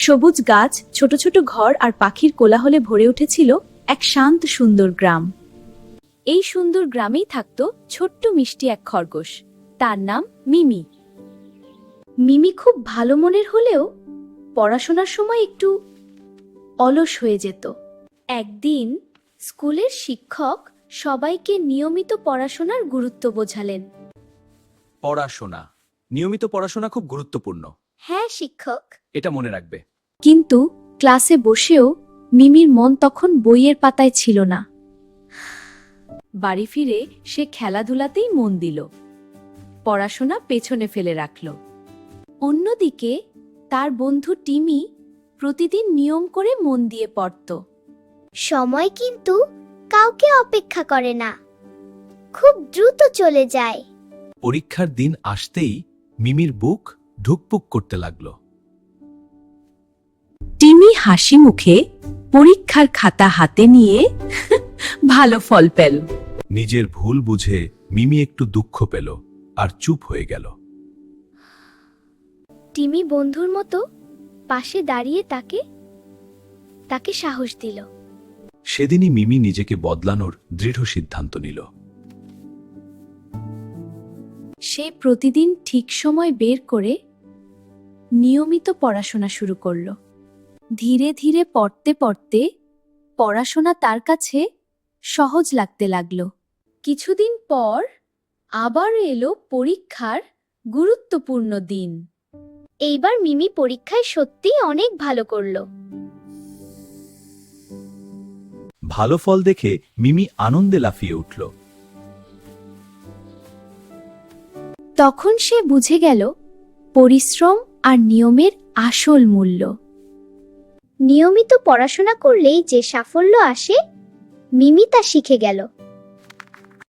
সবুজ গাছ, ছোট ছোট ঘর আর পাখির কোলাহলে ভরে উঠেছিল এক শান্ত সুন্দর গ্রাম। এই সুন্দর গ্রামেই থাকত ছোট্ট মিষ্টি এক খরগোশ। তার নাম মিমি। মিমি খুব ভালো মনের হলেও পড়াশোনার সময় একটু অলস হয়ে যেত। একদিন স্কুলের শিক্ষক সবাইকে নিয়মিত পড়াশোনার গুরুত্ব বোঝালেন। পড়াশোনা, নিয়মিত পড়াশোনা খুব গুরুত্বপূর্ণ। হ্যাঁ শিক্ষক। এটা মনে রাখবে। কিন্তু ক্লাসে বসেও মিমির মন তখন বইয়ের পাতায় ছিল না। বাড়ি ফিরে সে খেলাধুলাতেই মন দিল, পড়াশোনা পেছনে ফেলে রাখল। অন্যদিকে তার বন্ধু টিমি প্রতিদিন নিয়ম করে মন দিয়ে পড়ত। সময় কিন্তু কাউকে অপেক্ষা করে না, খুব দ্রুত চলে যায়। পরীক্ষার দিন আসতেই মিমির বুক ঢুকপুক করতে লাগলো। টিমি হাসি মুখে পরীক্ষার খাতা হাতে নিয়ে ভালো ফল পেল। নিজের ভুল বুঝে মিমি একটু দুঃখ পেল আর চুপ হয়ে গেল। টিমি বন্ধুর মতো পাশে দাঁড়িয়ে তাকে সাহস দিল। সেদিনই মিমি নিজেকে বদলানোর দৃঢ় সিদ্ধান্ত নিল। সে প্রতিদিন ঠিক সময় বের করে নিয়মিত পড়াশোনা শুরু করল। ধীরে ধীরে পড়তে পড়তে পড়াশোনা তার কাছে সহজ লাগতে লাগলো। কিছুদিন পর আবার এলো পরীক্ষার গুরুত্বপূর্ণ দিন। এইবার মিমি পরীক্ষায় সত্যিই অনেক ভালো করলো। ভালো ফল দেখে মিমি আনন্দে লাফিয়ে উঠল। তখন সে বুঝে গেল পরিশ্রম আর নিয়মের আসল মূল্য। নিয়মিত পড়াশোনা করলেই যে সাফল্য আসে, মিমি তা শিখে গেল।